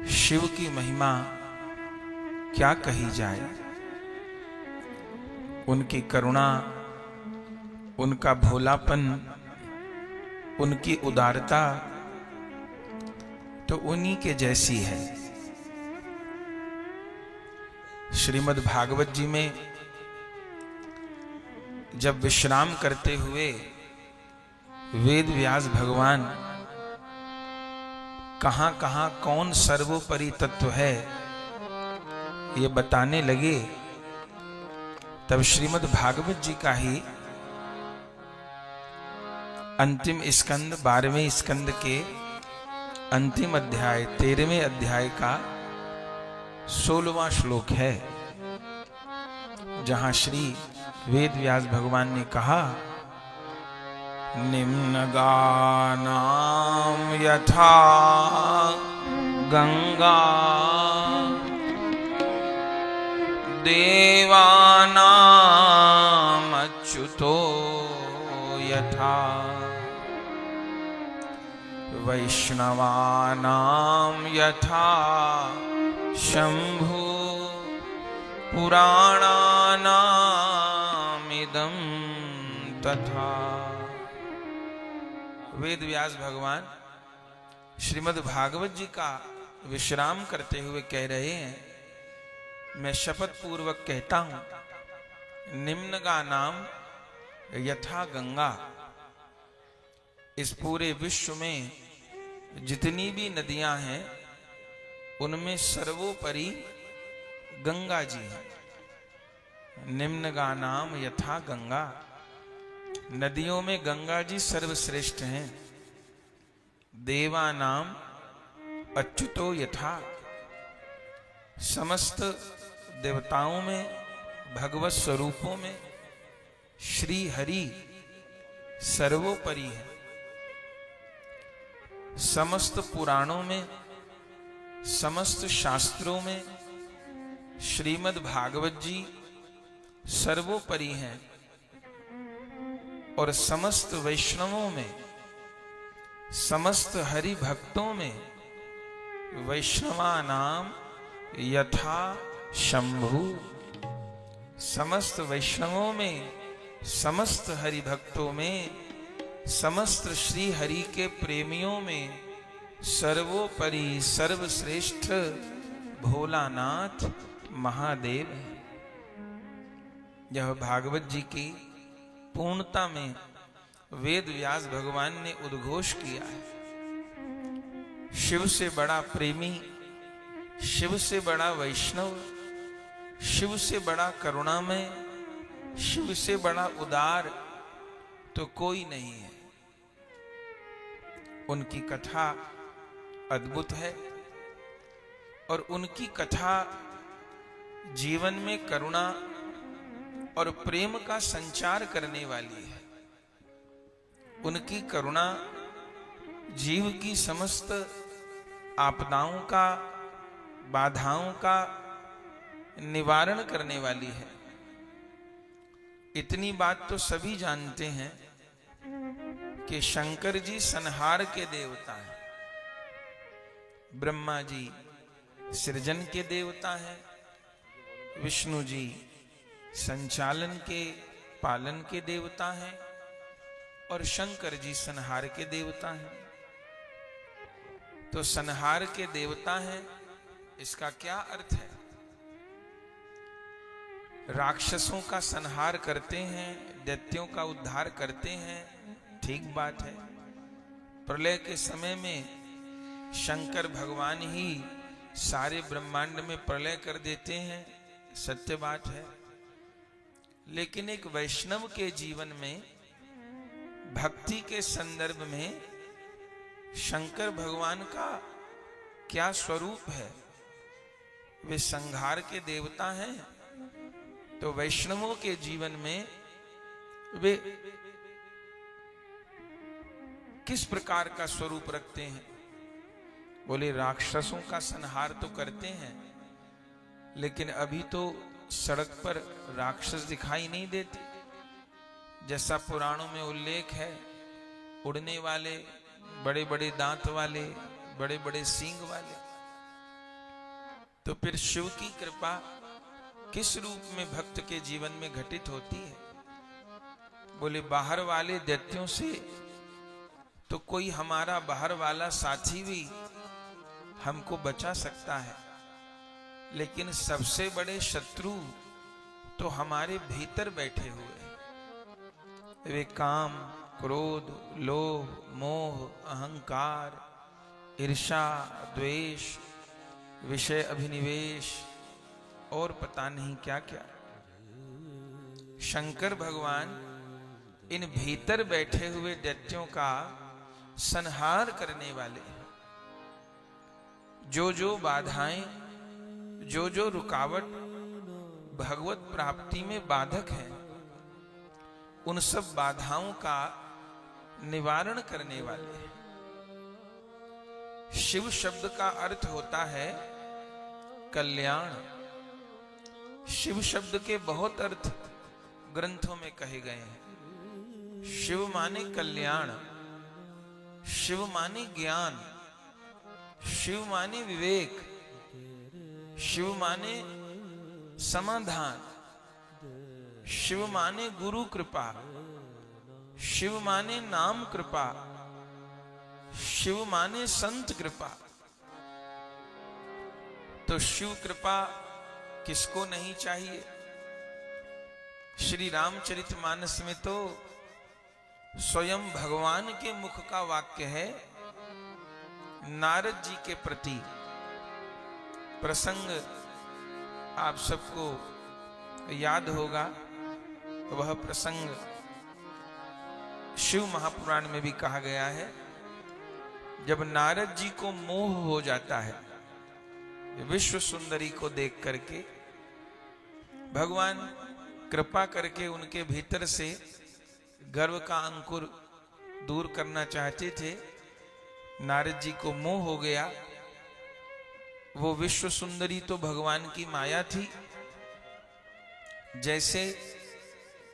शिव की महिमा क्या कही जाए। उनकी करुणा, उनका भोलापन, उनकी उदारता तो उन्हीं के जैसी है। श्रीमद् भागवत जी में जब विश्राम करते हुए वेद व्यास भगवान कहां कहां कौन सर्वोपरि तत्व है ये बताने लगे, तब श्रीमद् भागवत जी का ही अंतिम स्कंद 12वें स्कंद के अंतिम अध्याय 13वें अध्याय का 16वां श्लोक है, जहां श्री वेद व्यास भगवान ने कहा, निम्न गानाम यथा गंगा देवानाम अच्युतो यथा वैष्णवानाम यथा शंभु पुराणानाम इदं तथा। वेद व्यास भगवान श्रीमद् भागवत जी का विश्राम करते हुए कह रहे हैं, मैं शपथ पूर्वक कहता हूं, निम्न का नाम यथा गंगा, इस पूरे विश्व में जितनी भी नदियां हैं उनमें सर्वोपरि गंगा जी है। निम्न का नाम यथा गंगा, नदियों में गंगा जी सर्वश्रेष्ठ हैं। देवा नाम अच्युतो यथा, समस्त देवताओं में भगवत स्वरूपों में श्री हरि सर्वोपरि है। समस्त पुराणों में, समस्त शास्त्रों में श्रीमद् भागवत जी सर्वोपरि हैं और समस्त वैष्णवों में, समस्त हरि भक्तों में वैष्णवा नाम यथा शंभु, समस्त वैष्णवों में, समस्त हरि भक्तों में, समस्त श्री हरि के प्रेमियों में सर्वोपरि सर्वश्रेष्ठ भोलानाथ महादेव है। यह भागवत जी की पूर्णता में वेद व्यास भगवान ने उद्घोष किया है। शिव से बड़ा प्रेमी, शिव से बड़ा वैष्णव, शिव से बड़ा करुणामय, शिव से बड़ा उदार तो कोई नहीं है। उनकी कथा अद्भुत है और उनकी कथा जीवन में करुणा और प्रेम का संचार करने वाली है। उनकी करुणा जीव की समस्त आपदाओं का, बाधाओं का निवारण करने वाली है। इतनी बात तो सभी जानते हैं कि शंकर जी संहार के देवता हैं, ब्रह्मा जी सृजन के देवता हैं, विष्णु जी संचालन के, पालन के देवता हैं और शंकर जी संहार के देवता हैं। तो संहार के देवता हैं, इसका क्या अर्थ है? राक्षसों का संहार करते हैं, दैत्यों का उद्धार करते हैं, ठीक बात है। प्रलय के समय में शंकर भगवान ही सारे ब्रह्मांड में प्रलय कर देते हैं, सत्य बात है। लेकिन एक वैष्णव के जीवन में, भक्ति के संदर्भ में शंकर भगवान का क्या स्वरूप है? वे संहार के देवता हैं, तो वैष्णवों के जीवन में वे किस प्रकार का स्वरूप रखते हैं? बोले राक्षसों का संहार तो करते हैं, लेकिन अभी तो सड़क पर राक्षस दिखाई नहीं देते। जैसा पुराणों में उल्लेख है, उड़ने वाले, बड़े बड़े दांत वाले, बड़े बड़े सींग वाले, तो फिर शिव की कृपा किस रूप में भक्त के जीवन में घटित होती है? बोले बाहर वाले दैत्यों से तो कोई हमारा बाहर वाला साथी भी हमको बचा सकता है, लेकिन सबसे बड़े शत्रु तो हमारे भीतर बैठे हुए हैं। वे काम, क्रोध, लोभ, मोह, अहंकार, ईर्ष्या, द्वेष, विषय अभिनिवेश और पता नहीं क्या क्या। शंकर भगवान इन भीतर बैठे हुए दैत्यों का संहार करने वाले हैं। जो जो बाधाएं, जो जो रुकावट भगवत प्राप्ति में बाधक है, उन सब बाधाओं का निवारण करने वाले हैं। शिव शब्द का अर्थ होता है कल्याण। शिव शब्द के बहुत अर्थ ग्रंथों में कहे गए हैं। शिव माने कल्याण, शिव माने ज्ञान, शिव माने विवेक, शिव माने समाधान, शिव माने गुरु कृपा, शिव माने नाम कृपा, शिव माने संत कृपा। तो शिव कृपा किसको नहीं चाहिए? श्री रामचरितमानस में तो स्वयं भगवान के मुख का वाक्य है। नारद जी के प्रति प्रसंग आप सबको याद होगा। वह प्रसंग शिव महापुराण में भी कहा गया है। जब नारद जी को मोह हो जाता है विश्व सुंदरी को देख करके, भगवान कृपा करके उनके भीतर से गर्व का अंकुर दूर करना चाहते थे। नारद जी को मोह हो गया। वो विश्व सुंदरी तो भगवान की माया थी। जैसे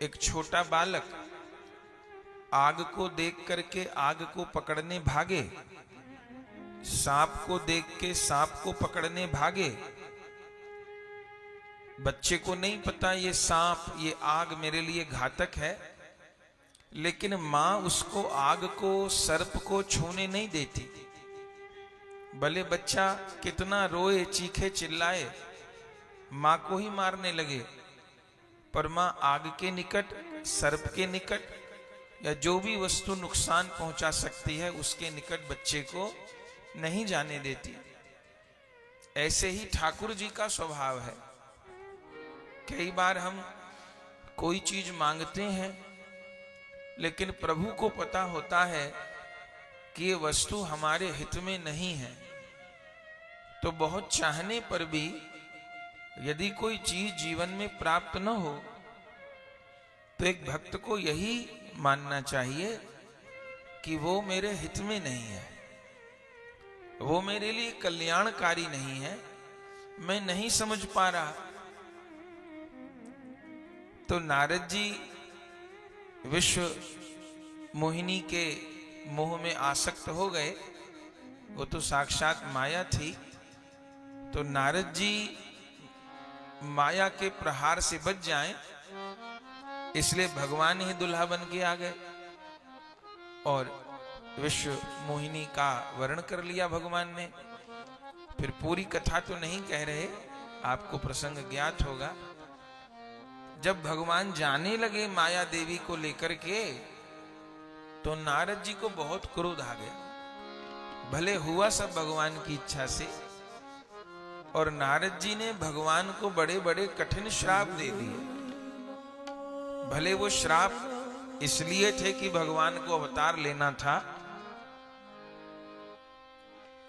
एक छोटा बालक आग को देख करके आग को पकड़ने भागे, सांप को देख के सांप को पकड़ने भागे। बच्चे को नहीं पता ये सांप, ये आग मेरे लिए घातक है, लेकिन मां उसको आग को, सर्प को छूने नहीं देती। भले बच्चा कितना रोए, चीखे, चिल्लाए, मां को ही मारने लगे, पर मां आग के निकट, सर्प के निकट या जो भी वस्तु नुकसान पहुंचा सकती है उसके निकट बच्चे को नहीं जाने देती। ऐसे ही ठाकुर जी का स्वभाव है। कई बार हम कोई चीज मांगते हैं, लेकिन प्रभु को पता होता है कि ये वस्तु हमारे हित में नहीं है। तो बहुत चाहने पर भी यदि कोई चीज जीवन में प्राप्त न हो, तो एक भक्त को यही मानना चाहिए कि वो मेरे हित में नहीं है, वो मेरे लिए कल्याणकारी नहीं है, मैं नहीं समझ पा रहा। तो नारद जी विश्व मोहिनी के मोह में आसक्त हो गए। वो तो साक्षात माया थी। तो नारद जी माया के प्रहार से बच जाएं, इसलिए भगवान ही दुल्हा बन के आ गए और विश्व मोहिनी का वर्ण कर लिया भगवान ने। फिर पूरी कथा तो नहीं कह रहे, आपको प्रसंग ज्ञात होगा। जब भगवान जाने लगे माया देवी को लेकर के, तो नारद जी को बहुत क्रोध आ गया। भले हुआ सब भगवान की इच्छा से, और नारद जी ने भगवान को बड़े बड़े कठिन श्राप दे दिए। भले वो श्राप इसलिए थे कि भगवान को अवतार लेना था।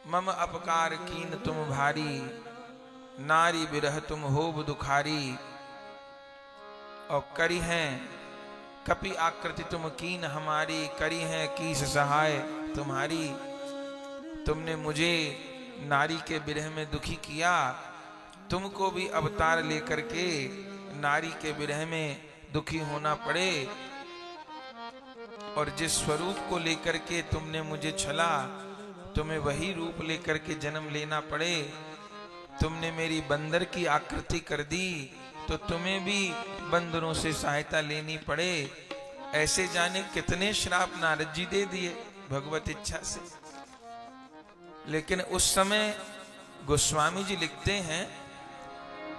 मम अपकार कीन तुम भारी, नारी बिरह तुम होब दुखारी। और करी हैं कपि आकृति तुम कीन हमारी, करी हैं कीस सहाय तुम्हारी। तुमने मुझे नारी के विरह में दुखी किया, तुमको भी अवतार लेकर के नारी के विरह में दुखी होना पड़े। और जिस स्वरूप को लेकर के तुमने मुझे छला, तुम्हें वही रूप लेकर के जन्म लेना पड़े। तुमने मेरी बंदर की आकृति कर दी तो तुम्हें भी बंदरों से सहायता लेनी पड़े। ऐसे जाने कितने श्राप नारद जी दे दिए भगवत इच्छा से। लेकिन उस समय गोस्वामी जी लिखते हैं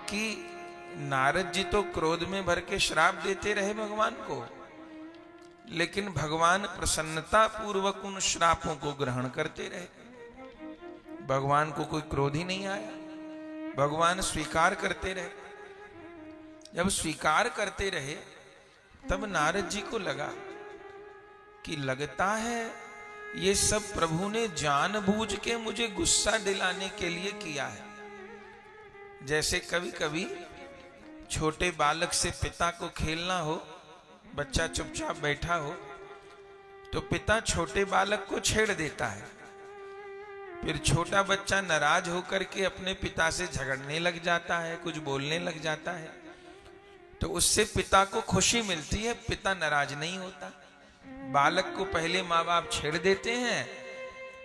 कि नारद जी तो क्रोध में भर के श्राप देते रहे भगवान को, लेकिन भगवान प्रसन्नता पूर्वक उन श्रापों को ग्रहण करते रहे। भगवान को कोई क्रोध ही नहीं आया, भगवान स्वीकार करते रहे। जब स्वीकार करते रहे तब नारद जी को लगा कि लगता है ये सब प्रभु ने जानबूझ के मुझे गुस्सा दिलाने के लिए किया है। जैसे कभी कभी छोटे बालक से पिता को खेलना हो, बच्चा चुपचाप बैठा हो तो पिता छोटे बालक को छेड़ देता है, फिर छोटा बच्चा नाराज होकर के अपने पिता से झगड़ने लग जाता है, कुछ बोलने लग जाता है, तो उससे पिता को खुशी मिलती है, पिता नाराज नहीं होता। बालक को पहले माँ बाप छेड़ देते हैं,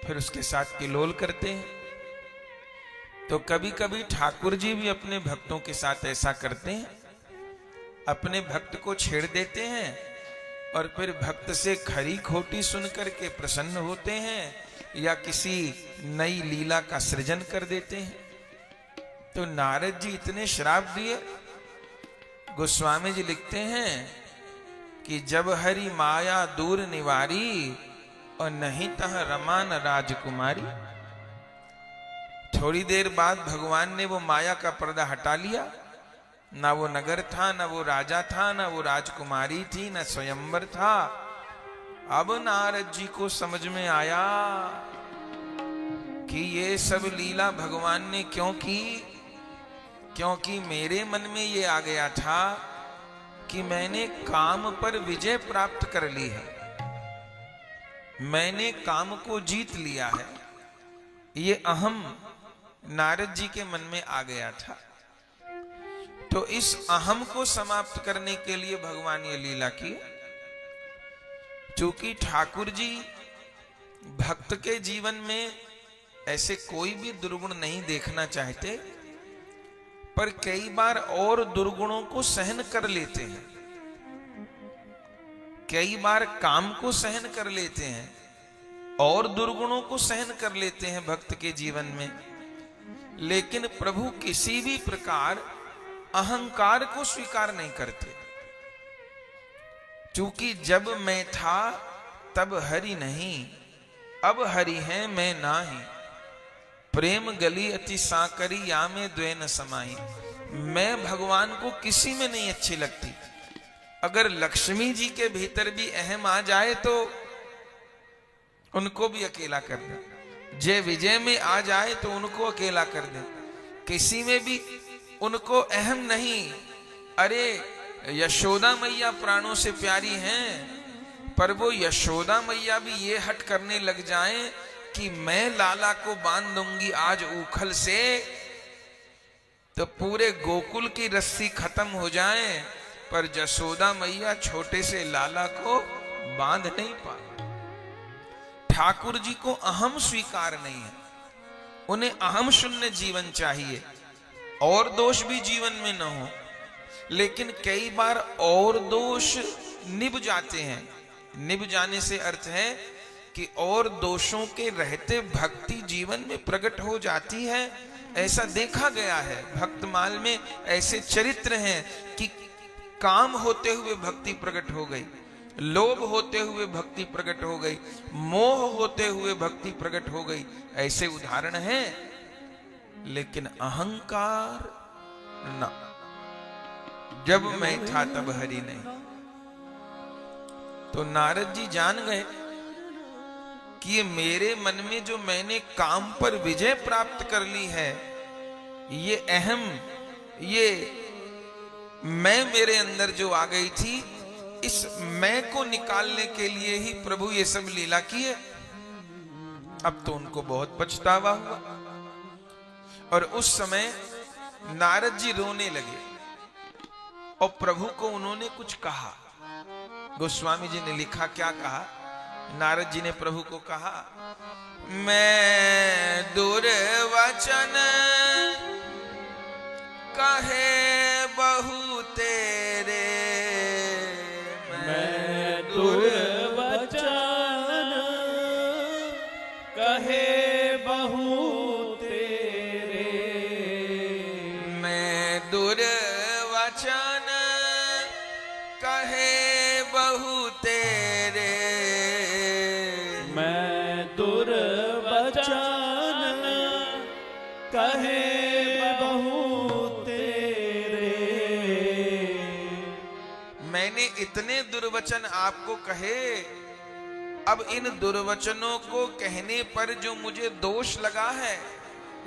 फिर उसके साथ किलोल करते हैं। तो कभी कभी ठाकुर जी भी अपने भक्तों के साथ ऐसा करते हैं, अपने भक्त को छेड़ देते हैं और फिर भक्त से खरी खोटी सुन करके प्रसन्न होते हैं या किसी नई लीला का सृजन कर देते हैं। तो नारद जी इतने श्राप दिए। गोस्वामी जी लिखते हैं कि जब हरि माया दूर निवारी और नहीं तह रमा न राजकुमारी। थोड़ी देर बाद भगवान ने वो माया का पर्दा हटा लिया, ना वो नगर था, ना वो राजा था, ना वो राजकुमारी थी, ना स्वयंवर था। अब नारद जी को समझ में आया कि ये सब लीला भगवान ने क्यों की, क्योंकि मेरे मन में ये आ गया था कि मैंने काम पर विजय प्राप्त कर ली है, मैंने काम को जीत लिया है। ये अहम नारद जी के मन में आ गया था। तो इस अहम को समाप्त करने के लिए भगवान ये लीला की। चूंकि ठाकुर जी भक्त के जीवन में ऐसे कोई भी दुर्गुण नहीं देखना चाहते, पर कई बार और दुर्गुणों को सहन कर लेते हैं, कई बार काम को सहन कर लेते हैं और दुर्गुणों को सहन कर लेते हैं भक्त के जीवन में। लेकिन प्रभु किसी भी प्रकार अहंकार को स्वीकार नहीं करते। क्योंकि जब मैं था तब हरि नहीं, अब हरि है मैं नाही। प्रेम गली अति साकरी या में द्वे न समाई। मैं भगवान को किसी में नहीं अच्छी लगती। अगर लक्ष्मी जी के भीतर भी अहम आ जाए तो उनको भी अकेला कर दे, जय विजय में आ जाए तो उनको अकेला कर दे, किसी में भी उनको अहम नहीं। अरे यशोदा मैया प्राणों से प्यारी हैं, पर वो यशोदा मैया भी ये हट करने लग जाएं कि मैं लाला को बांध दूंगी आज उखल से, तो पूरे गोकुल की रस्सी खत्म हो जाए, पर यशोदा मैया छोटे से लाला को बांध नहीं पाए। ठाकुर जी को अहम स्वीकार नहीं है, उन्हें अहम शून्य जीवन चाहिए, और दोष भी जीवन में न हो। लेकिन कई बार और दोष निभ जाते हैं। निभ जाने से अर्थ है कि और दोषों के रहते भक्ति जीवन में प्रकट हो जाती है। ऐसा देखा गया है, भक्तमाल में ऐसे चरित्र हैं कि काम होते हुए भक्ति प्रकट हो गई, लोभ होते हुए भक्ति प्रकट हो गई, मोह होते हुए भक्ति प्रकट हो गई, ऐसे उदाहरण हैं। लेकिन अहंकार ना, जब मैं था तब हरि नहीं। तो नारद जी जान गए कि ये मेरे मन में जो मैंने काम पर विजय प्राप्त कर ली है, ये अहम, ये मैं मेरे अंदर जो आ गई थी, इस मैं को निकालने के लिए ही प्रभु ये सब लीला की है। अब तो उनको बहुत पछतावा हुआ और उस समय नारद जी रोने लगे और प्रभु को उन्होंने कुछ कहा। गोस्वामी जी ने लिखा, क्या कहा? नारद जी ने प्रभु को कहा, मैं दुर्वचन दुर्वचन कहे बहु तेरे, मैं दुर्वचन कहे बहु तेरे। मैंने इतने दुर्वचन आपको कहे, अब इन दुर्वचनों को कहने पर जो मुझे दोष लगा है,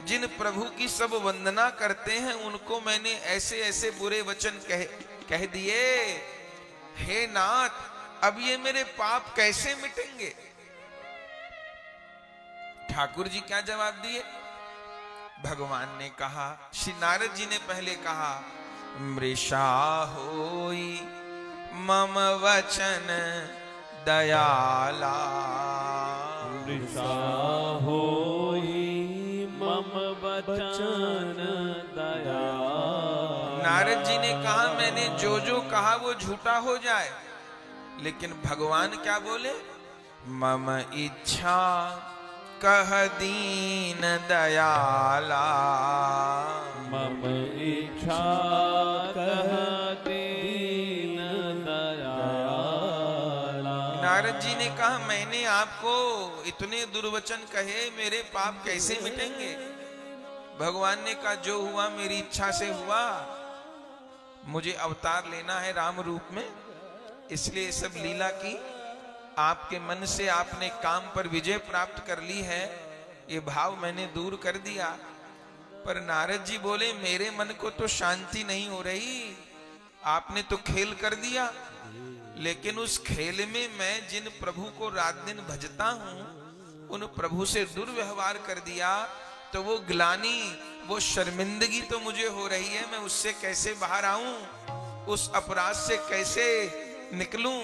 जिन प्रभु की सब वंदना करते हैं उनको मैंने ऐसे ऐसे बुरे वचन कह दिए, हे नाथ अब ये मेरे पाप कैसे मिटेंगे? ठाकुर जी क्या जवाब दिए? भगवान ने कहा, श्री नारद जी ने पहले कहा, मृषा होई मम वचन दयाला, मृषा होई मम वचन दयाला। नारद जी ने कहा मैंने जो जो कहा वो झूठा हो जाए, लेकिन भगवान क्या बोले? मम इच्छा कह दीन दयाला, मम इच्छा कह दीन दयाला। नारद जी ने कहा मैंने आपको इतने दुर्वचन कहे, मेरे पाप कैसे मिटेंगे? भगवान ने कहा जो हुआ मेरी इच्छा से हुआ, मुझे अवतार लेना है राम रूप में, इसलिए सब लीला की। आपके मन से आपने काम पर विजय प्राप्त कर ली है, ये भाव मैंने दूर कर दिया। पर नारद जी बोले मेरे मन को तो शांति नहीं हो रही, आपने तो खेल कर दिया, लेकिन उस खेल में मैं जिन प्रभु को रात दिन भजता हूं उन प्रभु से दुर्व्यवहार कर दिया, तो वो ग्लानि, वो शर्मिंदगी तो मुझे हो रही है, मैं उससे कैसे बाहर आऊं, उस अपराध से कैसे निकलूं?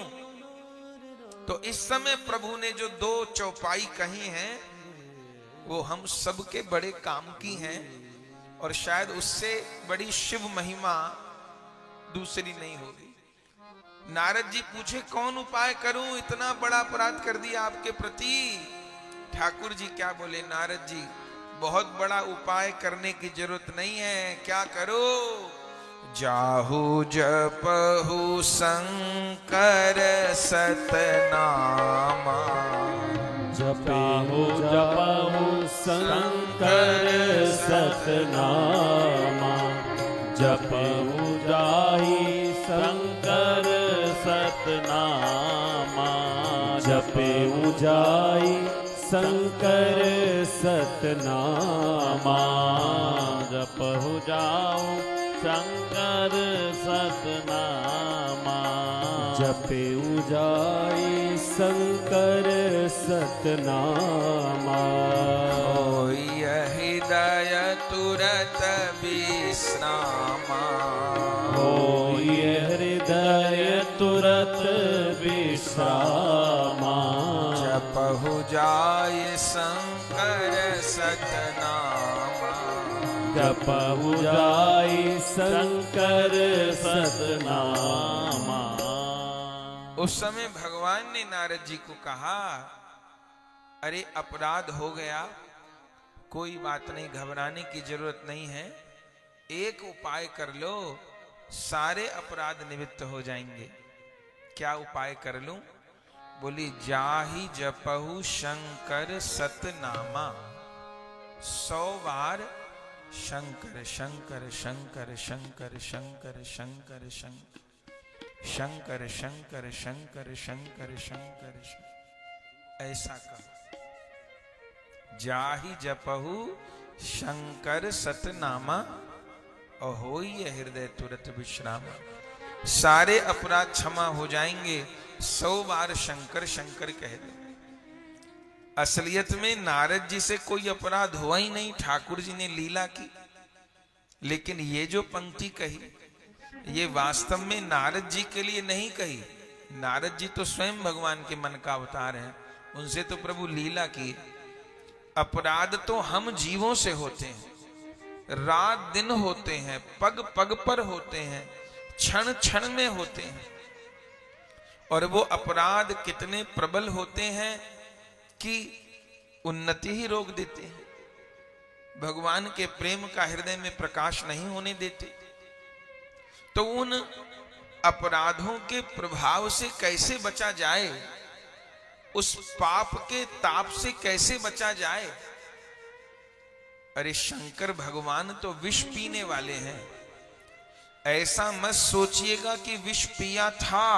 तो इस समय प्रभु ने जो दो चौपाई कही हैं वो हम सबके बड़े काम की हैं, और शायद उससे बड़ी शिव महिमा दूसरी नहीं होगी। नारद जी पूछे कौन उपाय करूं, इतना बड़ा अपराध कर दिया आपके प्रति। ठाकुर जी क्या बोले? नारद जी बहुत बड़ा उपाय करने की जरूरत नहीं है, क्या करो? जाहु जपहु शंकर सतनामा, जपहु जपहु शंकर सतनामा, जपहु जाहि शंकर सतनामा, जपहु जाहि शंकर सतनामा, जपहु जाऊं शंकर सतनामा, जपहु जाई शंकर सतनामा। होई हृदय तुरत विश्रामा, होई हृदय तुरत विश्रामा, जपहु जाय शंकर सतनामा, जपहु जाई शंकर सतनामा। उस समय भगवान ने नारद जी को कहा, अरे अपराध हो गया, कोई बात नहीं, घबराने की जरूरत नहीं है, एक उपाय कर लो, सारे अपराध निवृत्त हो जाएंगे। क्या उपाय कर लूं? बोली जाहि जपहु शंकर सतनामा, 100 बार शंकर शंकर शंकर शंकर शंकर शंकर शंकर शंकर शंकर शंकर शंकर ऐसा कहो। जाहि जपहु शंकर सतनामा, और होई हृदय तुरत विश्रामा, सारे अपराध क्षमा हो जाएंगे, 100 बार शंकर शंकर कह दो। असलियत में नारद जी से कोई अपराध हुआ ही नहीं, ठाकुर जी ने लीला की। लेकिन ये जो पंक्ति कही ये वास्तव में नारद जी के लिए नहीं कही, नारद जी तो स्वयं भगवान के मन का अवतार है, उनसे तो प्रभु लीला की। अपराध तो हम जीवों से होते हैं, रात दिन होते हैं, पग पग पर होते हैं, क्षण क्षण में होते हैं, और वो अपराध कितने प्रबल होते हैं कि उन्नति ही रोक देते हैं, भगवान के प्रेम का हृदय में प्रकाश नहीं होने देते। तो उन अपराधों के प्रभाव से कैसे बचा जाए, उस पाप के ताप से कैसे बचा जाए। अरे शंकर भगवान तो विष पीने वाले हैं। ऐसा मत सोचिएगा कि विष पिया था,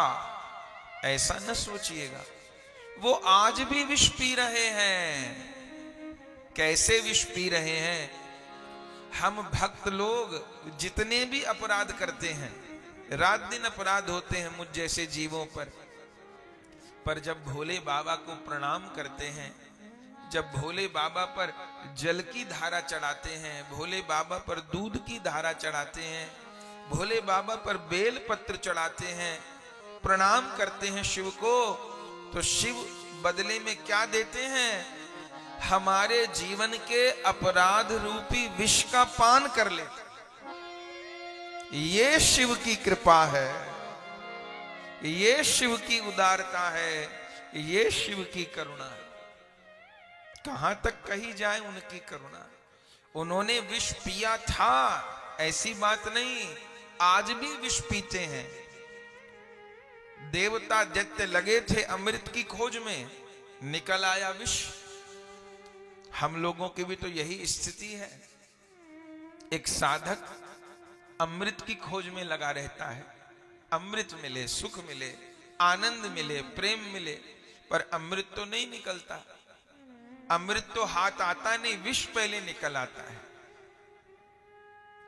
ऐसा न सोचिएगा। वो आज भी विष पी रहे हैं। कैसे विष पी रहे हैं? हम भक्त लोग जितने भी अपराध करते हैं, रात दिन अपराध होते हैं मुझ जैसे जीवों पर जब भोले बाबा को प्रणाम करते हैं, जब भोले बाबा पर जल की धारा चढ़ाते हैं, भोले बाबा पर दूध की धारा चढ़ाते हैं, भोले बाबा पर बेल पत्र चढ़ाते हैं, प्रणाम करते हैं शिव को, तो शिव बदले में क्या देते हैं? हमारे जीवन के अपराध रूपी विष का पान कर लेते। ये शिव की कृपा है, ये शिव की उदारता है, ये शिव की करुणा है। कहां तक कही जाए उनकी करुणा। उन्होंने विष पिया था ऐसी बात नहीं, आज भी विष पीते हैं। देवता दैत्य लगे थे अमृत की खोज में, निकल आया विष। हम लोगों की भी तो यही स्थिति है। एक साधक अमृत की खोज में लगा रहता है, अमृत मिले, सुख मिले, आनंद मिले, प्रेम मिले, पर अमृत तो नहीं निकलता। अमृत तो हाथ आता नहीं, विष पहले निकल आता है।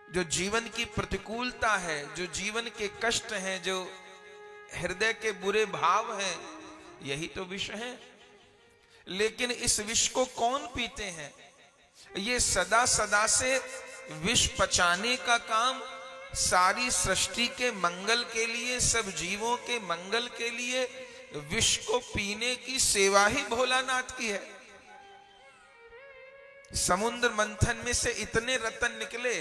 जो जीवन की प्रतिकूलता है, जो जीवन के कष्ट हैं, जो हृदय के बुरे भाव हैं, यही तो विष है। लेकिन इस विष को कौन पीते हैं? ये सदा सदा से विष पचाने का काम सारी सृष्टि के मंगल के लिए, सब जीवों के मंगल के लिए विष को पीने की सेवा ही भोलानाथ की है। समुद्र मंथन में से इतने रतन निकले,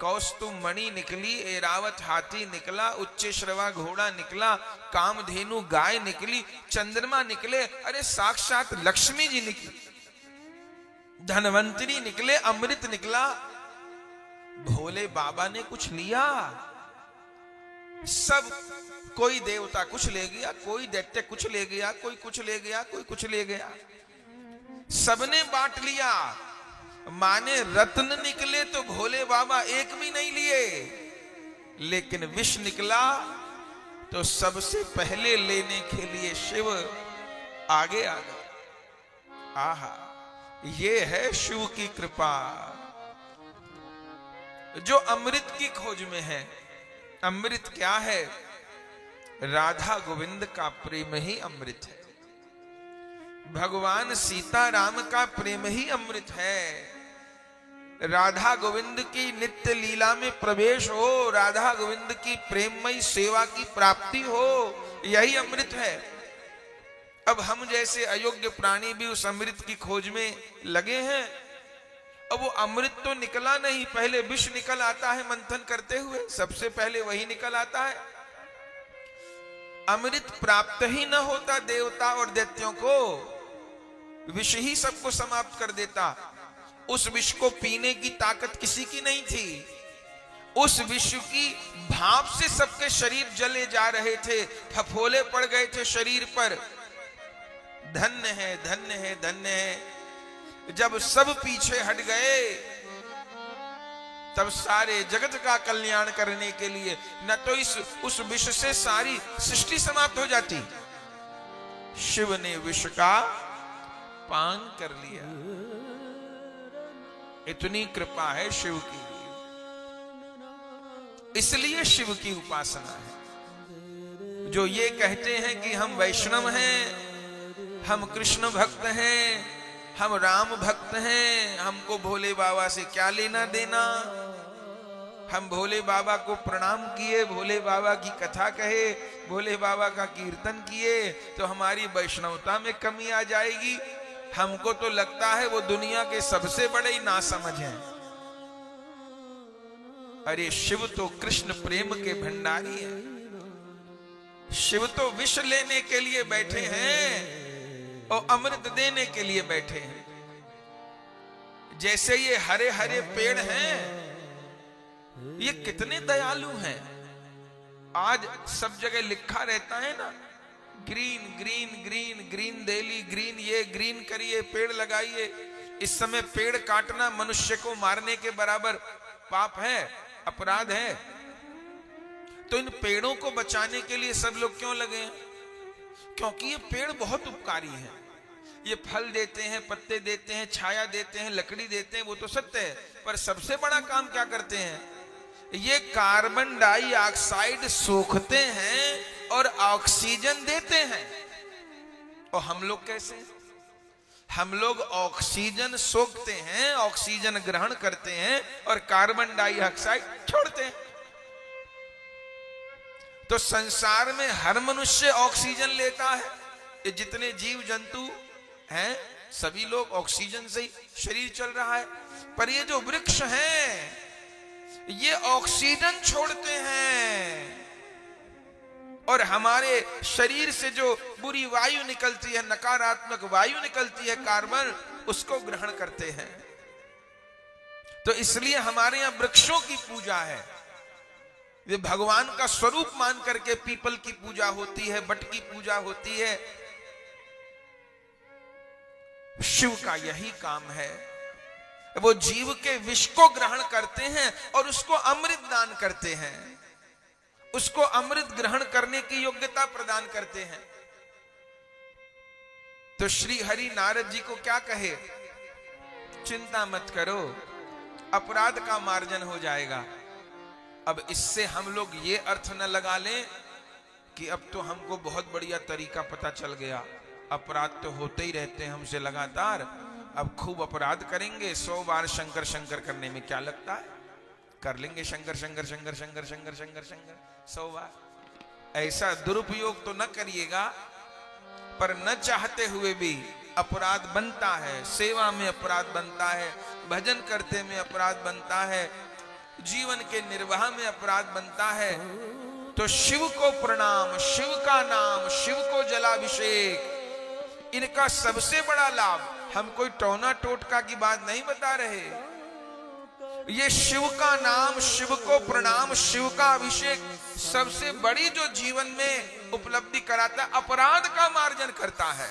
कौस्तुभ मणि निकली, ऐरावत हाथी निकला, उच्चश्रवा घोड़ा निकला, कामधेनु गाय निकली, चंद्रमा निकले, अरे साक्षात लक्ष्मी जी निकली, धनवंतरी निकले, अमृत निकला। भोले बाबा ने कुछ लिया? सब कोई देवता कुछ ले गया, कोई दैत्य कुछ ले गया, कोई कुछ ले गया, कोई कुछ ले गया, सबने बांट लिया। माने रत्न निकले तो भोले बाबा एक भी नहीं लिए, लेकिन विष निकला तो सबसे पहले लेने के लिए शिव आगे आ गए। आहा, ये है शिव की कृपा। जो अमृत की खोज में है। अमृत क्या है? राधा गोविंद का प्रेम ही अमृत है। भगवान सीताराम का प्रेम ही अमृत है। राधा गोविंद की नित्य लीला में प्रवेश हो, राधा गोविंद की प्रेममयी सेवा की प्राप्ति हो, यही अमृत है। अब हम जैसे अयोग्य प्राणी भी उस अमृत की खोज में लगे हैं। अब वो अमृत तो निकला नहीं, पहले विष निकल आता है मंथन करते हुए, सबसे पहले वही निकल आता है। अमृत प्राप्त ही न होता देवता और दैत्यों को, विष ही सबको समाप्त कर देता। उस विष को पीने की ताकत किसी की नहीं थी। उस विष की भाप से सबके शरीर जले जा रहे थे, फफोले पड़ गए थे शरीर पर। धन्य है, धन्य है, धन्य है। जब सब पीछे हट गए, तब सारे जगत का कल्याण करने के लिए न तो उस विष से सारी सृष्टि समाप्त हो जाती, शिव ने विष का पान कर लिया। इतनी कृपा है शिव की, इसलिए शिव की उपासना है। जो ये कहते हैं कि हम वैष्णव हैं, हम कृष्ण भक्त हैं, हम राम भक्त हैं, हमको भोले बाबा से क्या लेना देना। हम भोले बाबा को प्रणाम किए, भोले बाबा की कथा कहे, भोले बाबा का कीर्तन किए तो हमारी वैष्णवता में कमी आ जाएगी। हमको तो लगता है वो दुनिया के सबसे बड़े ही नासमझ हैं। अरे शिव तो कृष्ण प्रेम के भंडारी हैं। शिव तो विष लेने के लिए बैठे हैं और अमृत देने के लिए बैठे हैं। जैसे ये हरे हरे पेड़ हैं, ये कितने दयालु हैं। आज सब जगह लिखा रहता है ना, green green green green Delhi, green ये, ग्रीन करिए, पेड़ लगाइए। इस समय पेड़ काटना मनुष्य को मारने के बराबर पाप है, अपराध है। तो इन पेड़ों को बचाने के लिए सब लोग क्यों लगे हैं? क्योंकि ये पेड़ बहुत उपकारी हैं। ये फल देते हैं, पत्ते देते हैं, छाया देते हैं, लकड़ी देते हैं, वो तो सत्य है। पर सबसे बड़ा काम क्या करते हैं? ये कार्बन डाइऑक्साइड सोखते हैं और ऑक्सीजन देते हैं। और हम लोग कैसे? हम लोग ऑक्सीजन सोखते हैं, ऑक्सीजन ग्रहण करते हैं और कार्बन डाइऑक्साइड छोड़ते हैं। तो संसार में हर मनुष्य ऑक्सीजन लेता है। ये जितने जीव जंतु हैं सभी लोग ऑक्सीजन से ही शरीर चल रहा है। पर ये जो वृक्ष हैं ये ऑक्सीजन छोड़ते हैं और हमारे शरीर से जो बुरी वायु निकलती है, नकारात्मक वायु निकलती है, कार्बन, उसको ग्रहण करते हैं। तो इसलिए हमारे यहां वृक्षों की पूजा है। वे भगवान का स्वरूप मान करके पीपल की पूजा होती है, बट की पूजा होती है। शिव का यही काम है। वो जीव के विष को ग्रहण करते हैं और उसको अमृत दान करते हैं, उसको अमृत ग्रहण करने की योग्यता प्रदान करते हैं। तो श्री हरि नारद जी को क्या कहे? चिंता मत करो, अपराध का मार्जन हो जाएगा। अब इससे हम लोग ये अर्थ न लगा लें कि अब तो हमको बहुत बढ़िया तरीका पता चल गया, अपराध तो होते ही रहते हैं हमसे लगातार, अब खूब अपराध करेंगे, 100 बार शंकर शंकर करने में क्या लगता है, कर लेंगे शंकर शंकर शंकर शंकर शंकर शंकर शंकर 100 बार। ऐसा दुरुपयोग तो न करिएगा। पर न चाहते हुए भी अपराध बनता है, सेवा में अपराध बनता है, भजन करते में अपराध बनता है, जीवन के निर्वाह में अपराध बनता है। तो शिव को प्रणाम, शिव का नाम, शिव को जलाभिषेक, इनका सबसे बड़ा लाभ। हम कोई टोना टोटका की बात नहीं बता रहे। ये शिव का नाम, शिव को प्रणाम, शिव का अभिषेक सबसे बड़ी जो जीवन में उपलब्धि कराता, अपराध का मार्जन करता है,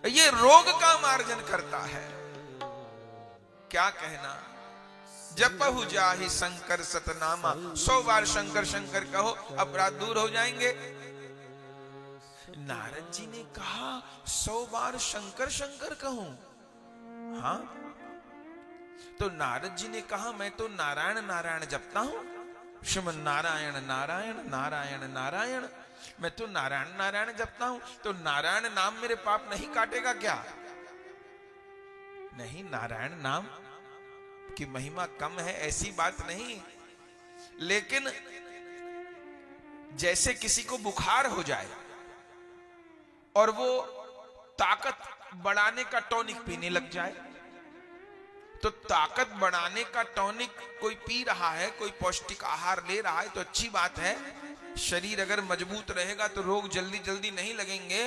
ये रोग का मार्जन करता है। क्या कहना, जपहु जाहि शंकर सतनामा, 100 बार शंकर शंकर कहो, अपराध दूर हो जाएंगे। नारद जी ने कहा 100 बार शंकर शंकर कहूं? हाँ। तो नारद जी ने कहा मैं तो नारायण नारायण जपता हूं, श्रीमन नारायण नारायण नारायण नारायण, मैं तो नारायण नारायण जपता हूं। तो नारायण नाम मेरे पाप नहीं काटेगा क्या? नहीं, नारायण नाम की महिमा कम है ऐसी बात नहीं। लेकिन जैसे किसी को बुखार हो जाए और वो ताकत बढ़ाने का टॉनिक पीने लग जाए, तो ताकत बढ़ाने का टॉनिक कोई पी रहा है, कोई पौष्टिक आहार ले रहा है तो अच्छी बात है। शरीर अगर मजबूत रहेगा तो रोग जल्दी जल्दी नहीं लगेंगे।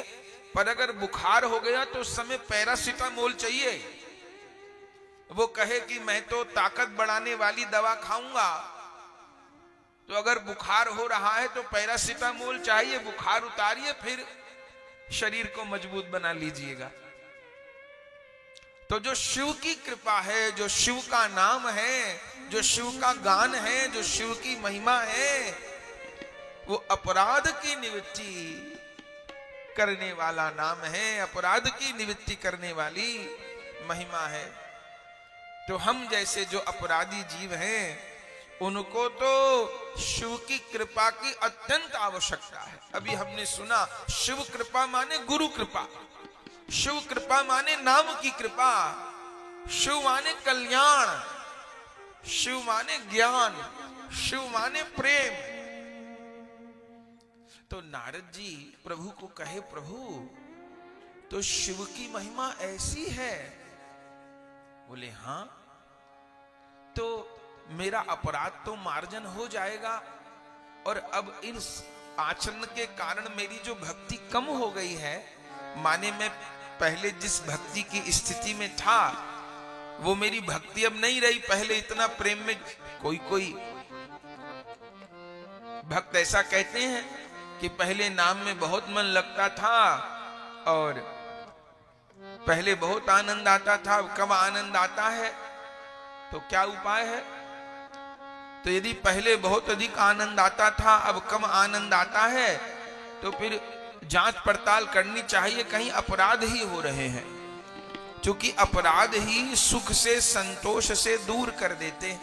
पर अगर बुखार हो गया तो उस समय पैरासिटामोल चाहिए। वो कहे कि मैं तो ताकत बढ़ाने वाली दवा खाऊंगा, तो अगर बुखार हो रहा है तो पैरासिटामोल चाहिए, बुखार उतारिए फिर शरीर को मजबूत बना लीजिएगा। तो जो शिव की कृपा है, जो शिव का नाम है, जो शिव का गान है, जो शिव की महिमा है, वो अपराध की निवृत्ति करने वाला नाम है, अपराध की निवृत्ति करने वाली महिमा है। तो हम जैसे जो अपराधी जीव हैं उनको तो शिव की कृपा की अत्यंत आवश्यकता है। अभी हमने सुना शिव कृपा माने गुरु कृपा, शिव कृपा माने नाम की कृपा, शिव माने कल्याण, शिव माने ज्ञान, शिव माने प्रेम। तो नारद जी प्रभु को कहे, प्रभु तो शिव की महिमा ऐसी है? बोले हाँ। तो मेरा अपराध तो मार्जन हो जाएगा और अब इस आचरण के कारण मेरी जो भक्ति कम हो गई है, माने मैं पहले जिस भक्ति की स्थिति में था वो मेरी भक्ति अब नहीं रही। पहले इतना प्रेम में कोई भक्त ऐसा कहते हैं कि पहले नाम में बहुत मन लगता था और पहले बहुत आनंद आता था, अब कम आनंद आता है, तो क्या उपाय है? तो यदि पहले बहुत अधिक आनंद आता था, अब कम आनंद आता है, तो फिर जांच पड़ताल करनी चाहिए, कहीं अपराध ही हो रहे हैं, क्योंकि अपराध ही सुख से, संतोष से दूर कर देते हैं।